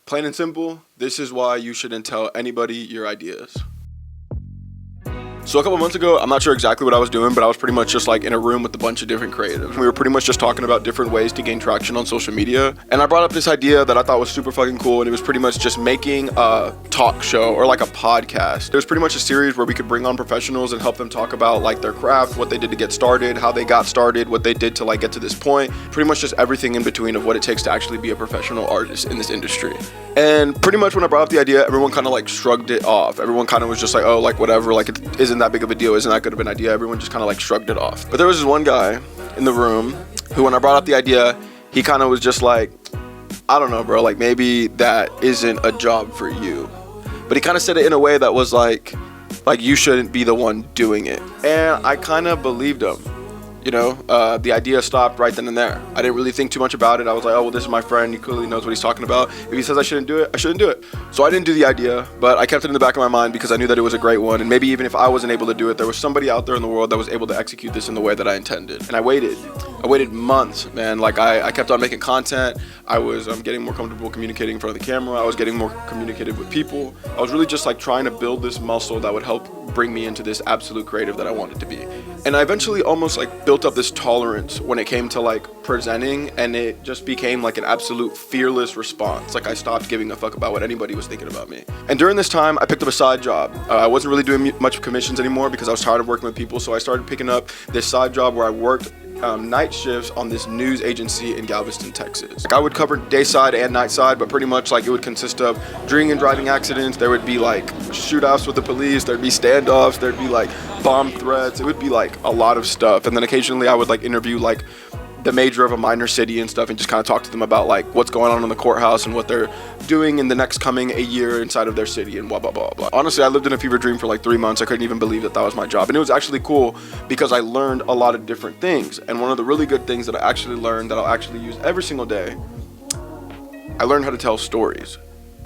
Plain and simple, this is why you shouldn't tell anybody your ideas. So a couple months ago, I'm not sure exactly what I was doing, but I was pretty much just like in a room with a bunch of different creatives. We were pretty much just talking about different ways to gain traction on social media. And I brought up this idea that I thought was super fucking cool, and it was pretty much just making a talk show or like a podcast. It was pretty much a series where we could bring on professionals and help them talk about like their craft, what they did to get started, how they got started, what they did to like get to this point. Pretty much just everything in between of what it takes to actually be a professional artist in this industry. And pretty much when I brought up the idea, everyone kind of like shrugged it off. Everyone kind of was just like, oh, like whatever, like it isn't that big of a deal, isn't that good of an idea. Everyone just kind of like shrugged it off. But there was this one guy in the room who, when I brought up the idea, he kind of was just like, I don't know, bro, like maybe that isn't a job for you. But he kind of said it in a way that was like you shouldn't be the one doing it. And I kind of believed him. You know, the idea stopped right then and there. I didn't really think too much about it. I was like, oh, well, this is my friend. He clearly knows what he's talking about. If he says I shouldn't do it, I shouldn't do it. So I didn't do the idea, but I kept it in the back of my mind because I knew that it was a great one. And maybe even if I wasn't able to do it, there was somebody out there in the world that was able to execute this in the way that I intended. And I waited months, man. Like I kept on making content. I was getting more comfortable communicating in front of the camera. I was getting more communicative with people. I was really just like trying to build this muscle that would help bring me into this absolute creative that I wanted to be. And I eventually almost like built up this tolerance when it came to like presenting, and it just became like an absolute fearless response. Like I stopped giving a fuck about what anybody was thinking about me. And during this time, I picked up a side job. I wasn't really doing much commissions anymore because I was tired of working with people. So I started picking up this side job where I worked night shifts on this news agency in Galveston, Texas. Like I would cover day side and night side, but pretty much like it would consist of drinking and driving accidents. There would be like shootouts with the police. There'd be standoffs. There'd be like bomb threats. It would be like a lot of stuff. And then occasionally I would like interview like the mayor of a minor city and stuff and just kind of talk to them about like what's going on in the courthouse and what they're doing in the next coming a year inside of their city and blah, blah, blah, blah. Honestly, I lived in a fever dream for like 3 months. I couldn't even believe that was my job. And it was actually cool because I learned a lot of different things. And one of the really good things that I actually learned that I'll actually use every single day, I learned how to tell stories,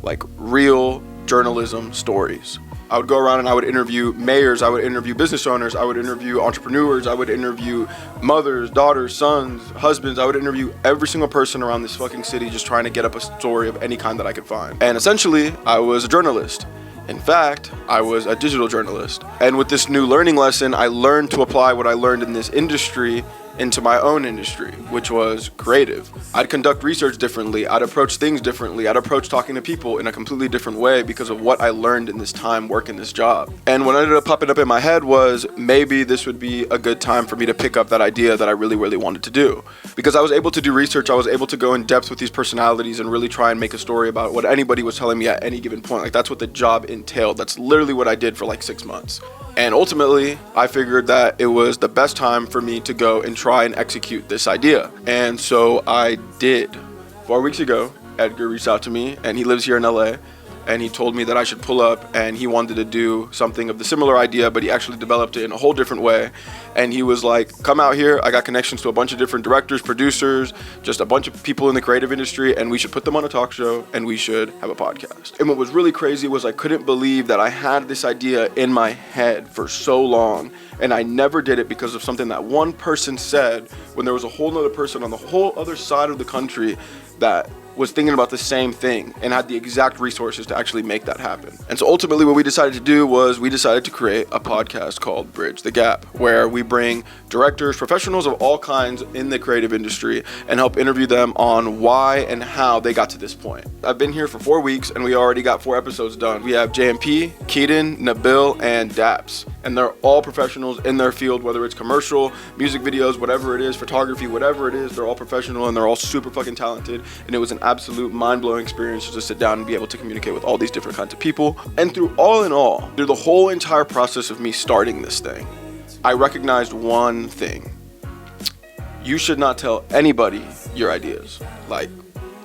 like real journalism stories. I would go around and I would interview mayors, I would interview business owners, I would interview entrepreneurs, I would interview mothers, daughters, sons, husbands. I would interview every single person around this fucking city just trying to get up a story of any kind that I could find. And essentially, I was a journalist. In fact, I was a digital journalist. And with this new learning lesson, I learned to apply what I learned in this industry into my own industry, which was creative. I'd conduct research differently. I'd approach things differently. I'd approach talking to people in a completely different way because of what I learned in this time working this job. And what ended up popping up in my head was maybe this would be a good time for me to pick up that idea that I really, really wanted to do. Because I was able to do research, I was able to go in depth with these personalities and really try and make a story about what anybody was telling me at any given point. Like that's what the job entailed. That's literally what I did for like 6 months. And ultimately, I figured that it was the best time for me to go and try and execute this idea. And so I did. 4 weeks ago, Edgar reached out to me, and he lives here in LA, and he told me that I should pull up, and he wanted to do something of the similar idea, but he actually developed it in a whole different way. And he was like, come out here, I got connections to a bunch of different directors, producers, just a bunch of people in the creative industry, and we should put them on a talk show, and we should have a podcast. And what was really crazy was I couldn't believe that I had this idea in my head for so long, and I never did it because of something that one person said when there was a whole other person on the whole other side of the country that was thinking about the same thing and had the exact resources to actually make that happen. And so ultimately what we decided to do was we decided to create a podcast called Bridge the Gap, where we bring directors, professionals of all kinds in the creative industry and help interview them on why and how they got to this point. I've been here for 4 weeks and we already got 4 episodes done. We have JMP, Keaton, Nabil, and Daps. And they're all professionals in their field, whether it's commercial, music videos, whatever it is, photography, whatever it is, they're all professional and they're all super fucking talented. And it was an absolute mind-blowing experience to just sit down and be able to communicate with all these different kinds of people. And through all in all, through the whole entire process of me starting this thing, I recognized one thing. You should not tell anybody your ideas. Like,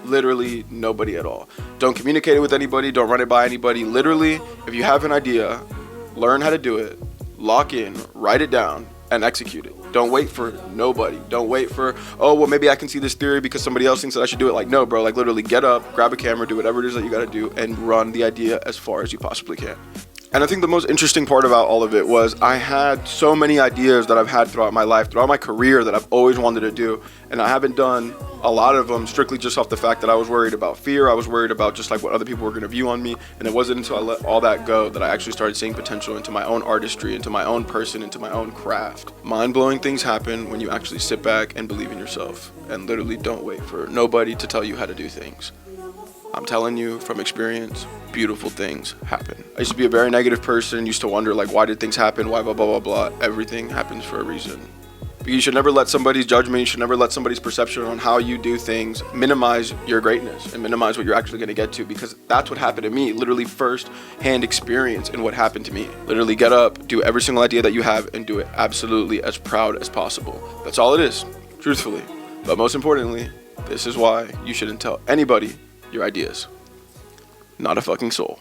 literally nobody at all. Don't communicate it with anybody, don't run it by anybody. Literally, if you have an idea, learn how to do it, lock in, write it down, and execute it. Don't wait for nobody. Don't wait for, oh, well, maybe I can see this theory because somebody else thinks that I should do it. Like, no, bro, like literally get up, grab a camera, do whatever it is that you got to do, and run the idea as far as you possibly can. And I think the most interesting part about all of it was I had so many ideas that I've had throughout my life, throughout my career, that I've always wanted to do. And I haven't done a lot of them strictly just off the fact that I was worried about fear. I was worried about just like what other people were going to view on me. And it wasn't until I let all that go that I actually started seeing potential into my own artistry, into my own person, into my own craft. Mind-blowing things happen when you actually sit back and believe in yourself and literally don't wait for nobody to tell you how to do things. I'm telling you from experience, beautiful things happen. I used to be a very negative person, used to wonder like, why did things happen? Why blah, blah, blah, blah. Everything happens for a reason. But you should never let somebody's judgment, you should never let somebody's perception on how you do things minimize your greatness and minimize what you're actually gonna get to, because that's what happened to me. Literally first-hand experience in what happened to me. Literally get up, do every single idea that you have and do it absolutely as proud as possible. That's all it is, truthfully. But most importantly, this is why you shouldn't tell anybody your ideas. Not a fucking soul.